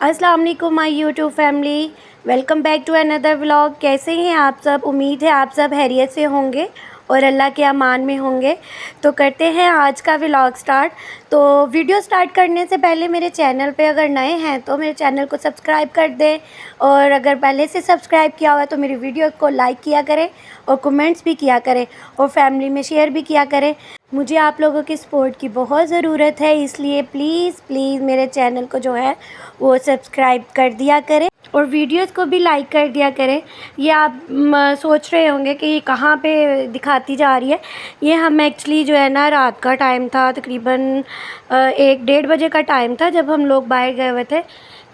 अस्सलाम वालेकुम my YouTube family, welcome back to another vlog. कैसे हैं आप सब? उम्मीद है आप सब खैरियत से होंगे और अल्लाह के अमान में होंगे। तो करते हैं आज का व्लॉग स्टार्ट। तो वीडियो स्टार्ट करने से पहले मेरे चैनल पे अगर नए हैं तो मेरे चैनल को सब्सक्राइब कर दें, और अगर पहले से सब्सक्राइब किया हुआ है तो मेरी वीडियो को लाइक किया करें और कमेंट्स भी किया करें और फैमिली में शेयर भी किया करें। मुझे आप लोगों की सपोर्ट की बहुत ज़रूरत है, इसलिए प्लीज़ प्लीज़ मेरे चैनल को जो है वो सब्सक्राइब कर दिया करें और वीडियोस को भी लाइक कर दिया करें। ये आप सोच रहे होंगे कि ये कहाँ पे दिखाती जा रही है। ये हम एक्चुअली जो है ना, रात का टाइम था, तकरीबन 1-1:30 बजे का टाइम था जब हम लोग बाहर गए हुए थे।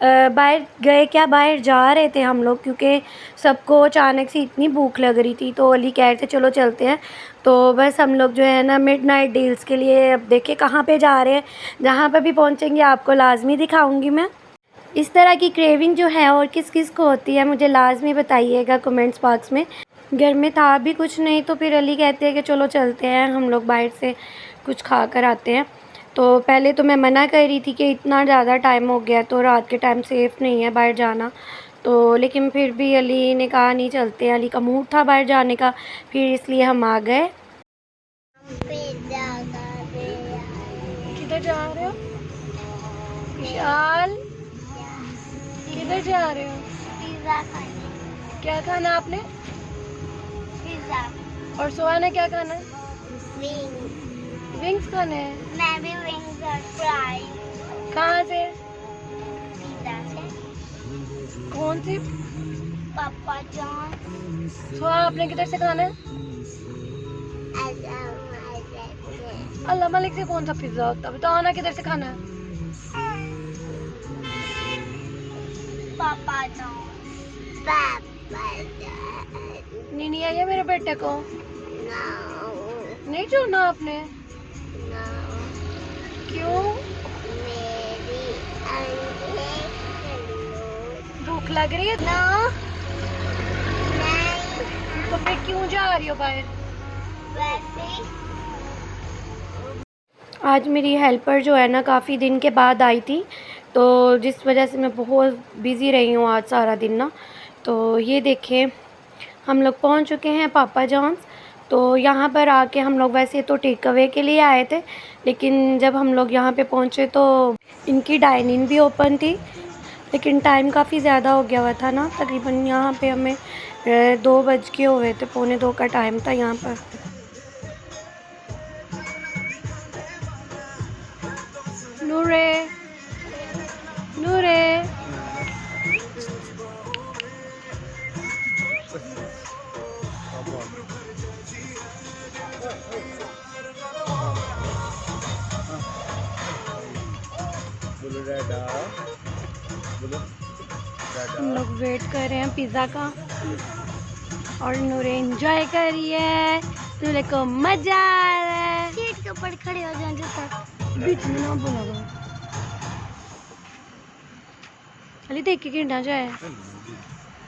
बाहर जा रहे थे हम लोग, क्योंकि सबको अचानक से इतनी भूख लग रही थी। तो अली कह रहे थे चलो चलते हैं। तो बस हम लोग जो है ना मिडनाइट डील्स के लिए, अब देखिए कहाँ पे जा रहे हैं। जहाँ पे भी पहुँचेंगे आपको लाजमी दिखाऊंगी मैं। इस तरह की क्रेविंग जो है और किस किस को होती है मुझे लाजमी बताइएगा कमेंट्स बॉक्स में। घर में था भी कुछ नहीं, तो फिर अली कहते हैं कि चलो चलते हैं, हम लोग बाहर से कुछ खा कर आते हैं। तो पहले तो मैं मना कर रही थी कि इतना ज़्यादा टाइम हो गया तो रात के टाइम सेफ़ नहीं है बाहर जाना। तो लेकिन फिर भी अली ने कहा नहीं चलते हैं, अली का मूड था बाहर जाने का, फिर इसलिए हम आ गए। किधर जा रहे हो विशाल? किधर जा रहे हो? पिज़्ज़ा खाने। क्या खाना आपने? पिज़्ज़ा। और सोहा ने क्या खाना है? विंग। विंग्स खाने हैं। मैं भी विंग्स और फ्राई। कहाँ से? पिज़्ज़ा से। कौन सी? पापा जॉन। सोहा आपने किधर से खाना है? अल्लाह मलिक से कौन सा पिज्जा होता है? बताओ ना किधर से खाना है? पापा जॉन। पापा जॉन। नहीं आई है मेरे बेटे को? नो। नहीं छोड़ना आपने? नो। क्यों? मेरी आंखें भूख लग रही है? नो। नहीं। तो फिर क्यों जा रही हो बाहर? वैसे आज मेरी हेल्पर जो है ना काफ़ी दिन के बाद आई थी, तो जिस वजह से मैं बहुत बिज़ी रही हूँ आज सारा दिन ना। तो ये देखें, हम लोग पहुँच चुके हैं पापा जॉन्स। तो यहाँ पर आके हम लोग वैसे तो टेक अवे के लिए आए थे, लेकिन जब हम लोग यहाँ पे पहुँचे तो इनकी डाइनिंग भी ओपन थी, लेकिन टाइम काफ़ी ज़्यादा हो गया हुआ था ना। तकरीबन यहाँ पे हमें 2 बज के हुए थे, 1:45 का टाइम था यहाँ पर। नूरे नूरे हम लोग वेट कर रहे हैं पिज़्ज़ा का और नूरे एंजॉय कर रही है। नूरे को मज़ा आ रहा है। सीट के ऊपर खड़े हो जाएं जब तक। बीच में ना बोला अली, देख के गिरना जाए,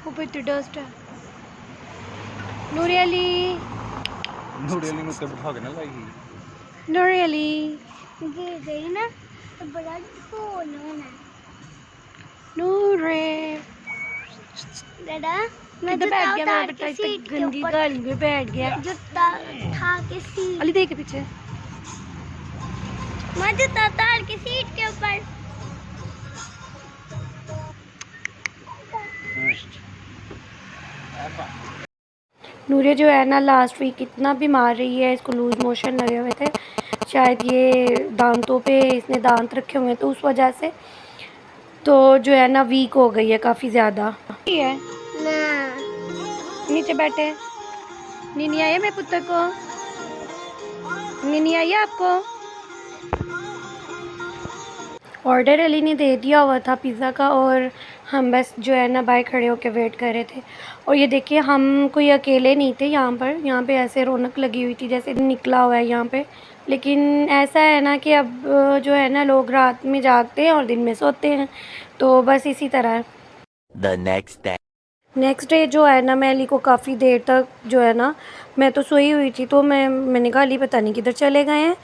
ऊपर इतनी डस्ट है। नूरे अली मुझसे बिठा के ना लाएगी। नूरे अली गिर गई ना तो बड़ा ढोल होना। नूरे दादा मैं किधर बैठ जूता गया मेरा उतार बेटा? के इतनी सीट के गंदी ऊपर गाली में बैठ गया। जूता उठा के सीट। अली देख के पीछे। मैं जूता उतार के सीट के ऊपर। नूरे जो है ना लास्ट वीक इतना बीमार रही है, इसको लूज़ मोशन लगे हुए थे। शायद ये दांतों पे इसने दांत रखे हुए हैं तो उस वजह से तो जो है ना वीक हो गई है काफ़ी ज़्यादा। है ना नीचे बैठे। नीनी आई है मेरे पुत्र को? नीनी आई है आपको? ऑर्डर अली ने दे दिया हुआ था पिज़्ज़ा का, और हम बस जो है ना बाहर खड़े होकर वेट कर रहे थे। और ये देखिए, हम कोई अकेले नहीं थे यहाँ पे ऐसे रौनक लगी हुई थी जैसे निकला हुआ है यहाँ पे। लेकिन ऐसा है ना कि अब जो है ना लोग रात में जागते हैं और दिन में सोते हैं, तो बस इसी तरह। The नेक्स्ट डे जो है ना, मैं अली को काफ़ी देर तक जो है ना, मैं तो सोई हुई थी, तो मैंने कहा अली पता नहीं किधर चले गए हैं।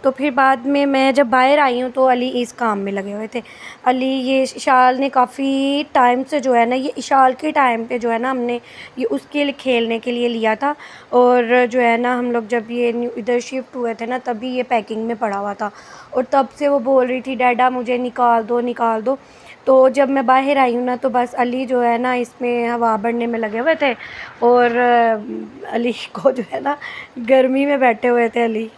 तो फिर बाद में मैं जब बाहर आई हूँ तो अली इस काम में लगे हुए थे। अली ये इशाल ने काफ़ी टाइम से जो है ना, ये इशाल के टाइम पे जो है ना हमने ये उसके लिए खेलने के लिए लिया था। और जो है ना हम लोग जब ये इधर शिफ्ट हुए थे ना तभी ये पैकिंग में पड़ा हुआ था, और तब से वो बोल रही थी डैडा मुझे निकाल दो निकाल दो। तो जब मैं बाहर आई हूँ ना तो बस अली जो है ना इसमें हवा भरने में लगे हुए थे, और अली को जो है ना गर्मी में बैठे हुए थे अली।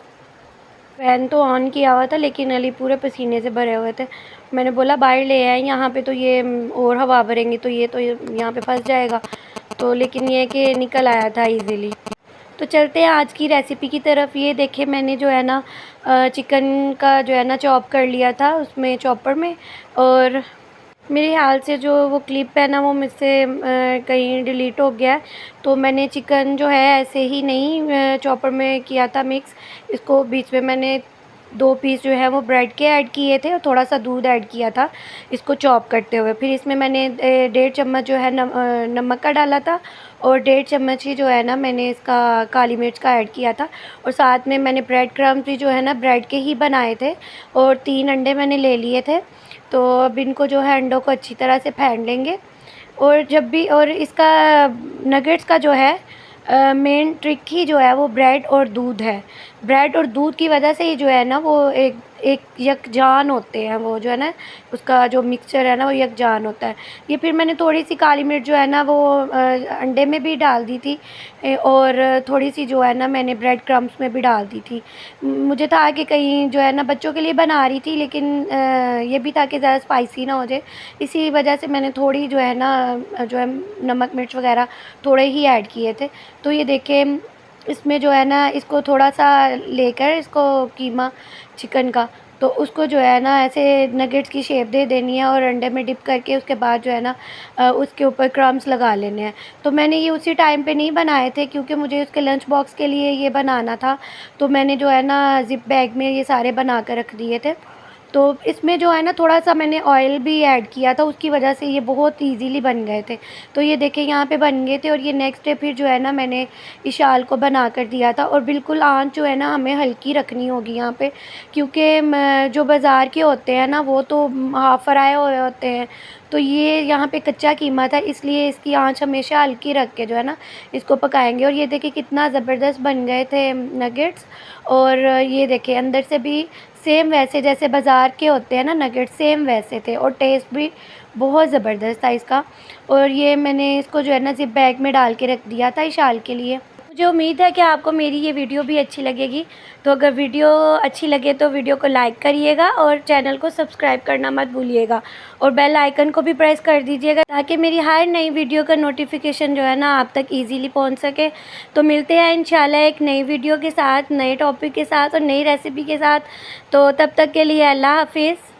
फ़ैन तो ऑन किया हुआ था लेकिन अली पूरे पसीने से भरे हुए थे। मैंने बोला बाहर ले आए, यहाँ पे तो ये और हवा भरेंगी तो ये तो यहाँ पे फंस जाएगा। तो लेकिन ये कि निकल आया था इजीली। तो चलते हैं आज की रेसिपी की तरफ। ये देखिए मैंने जो है ना चिकन का जो है ना चॉप कर लिया था उसमें चॉपर में, और मेरे ख़्याल से जो वो क्लिप है ना वो मुझसे कहीं डिलीट हो गया है। तो मैंने चिकन जो है ऐसे ही नहीं चॉपर में किया था मिक्स, इसको बीच में मैंने 2 पीस जो है वो ब्रेड के ऐड किए थे और थोड़ा सा दूध ऐड किया था इसको चॉप करते हुए। फिर इसमें मैंने 1.5 चम्मच जो है नमक का डाला था, और 1.5 चम्मच ही जो है ना मैंने इसका काली मिर्च का ऐड किया था। और साथ में मैंने ब्रेड क्रम्स भी जो है ना ब्रेड के ही बनाए थे, और 3 अंडे मैंने ले लिए थे। तो अब इनको जो है अंडों को अच्छी तरह से फेंट लेंगे। और जब भी और इसका नगेट्स का जो है मेन ट्रिक ही जो है वो ब्रेड और दूध है। ब्रेड और दूध की वजह से ही जो है ना वो एक एक यकजान होते हैं, वो जो है ना उसका जो मिक्सचर है ना वो यकजान होता है। ये फिर मैंने थोड़ी सी काली मिर्च जो है ना वो अंडे में भी डाल दी थी, और थोड़ी सी जो है ना मैंने ब्रेड क्रम्स में भी डाल दी थी। मुझे था कि कहीं जो है ना बच्चों के लिए बना रही थी, लेकिन ये भी था कि ज़्यादा स्पाइसी ना हो जाए, इसी वजह से मैंने थोड़ी जो है ना जो है नमक मिर्च वगैरह थोड़े ही ऐड किए थे। तो ये देखिए इसमें जो है ना इसको थोड़ा-सा लेकर इसको कीमा चिकन का, तो उसको जो है ना ऐसे नगेट्स की शेप दे देनी है, और अंडे में डिप करके उसके बाद जो है ना उसके ऊपर क्रम्स लगा लेने हैं। तो मैंने ये उसी टाइम पे नहीं बनाए थे क्योंकि मुझे उसके लंच बॉक्स के लिए ये बनाना था। तो मैंने जो है ना ज़िप बैग में ये सारे बना कर रख दिए थे। तो इसमें जो है ना थोड़ा-सा मैंने ऑयल भी ऐड किया था, उसकी वजह से ये बहुत ईज़िली बन गए थे। तो ये देखिए यहाँ पे बन गए थे, और ये नेक्स्ट डे फिर जो है ना मैंने इशाल को बना कर दिया था। और बिल्कुल आँच जो है ना हमें हल्की रखनी होगी यहाँ पे, क्योंकि जो बाज़ार के होते हैं ना वो तो हाफ़ फ्राई हुए होते हैं। तो ये यहाँ पे कच्चा कीमा था, इसलिए इसकी आँच हमेशा हल्की रख के जो है ना इसको पकाएँगे। और ये देखिए कितना ज़बरदस्त बन गए थे नगेट्स। और ये देखिए अंदर से भी सेम वैसे जैसे बाज़ार के होते हैं ना नगेट्स, सेम वैसे थे, और टेस्ट भी बहुत ज़बरदस्त था इसका। और ये मैंने इसको जो है ना ज़िप बैग में डाल के रख दिया था इशाल के लिए। मुझे उम्मीद है कि आपको मेरी ये वीडियो भी अच्छी लगेगी। तो अगर वीडियो अच्छी लगे तो वीडियो को लाइक करिएगा, और चैनल को सब्सक्राइब करना मत भूलिएगा, और बेल आइकन को भी प्रेस कर दीजिएगा ताकि मेरी हर नई वीडियो का नोटिफिकेशन जो है ना आप तक ईज़िली पहुंच सके। तो मिलते हैं इंशाल्लाह एक नई वीडियो के साथ, नए टॉपिक के साथ और नई रेसिपी के साथ। तो तब तक के लिए अल्लाह हाफ़िज़।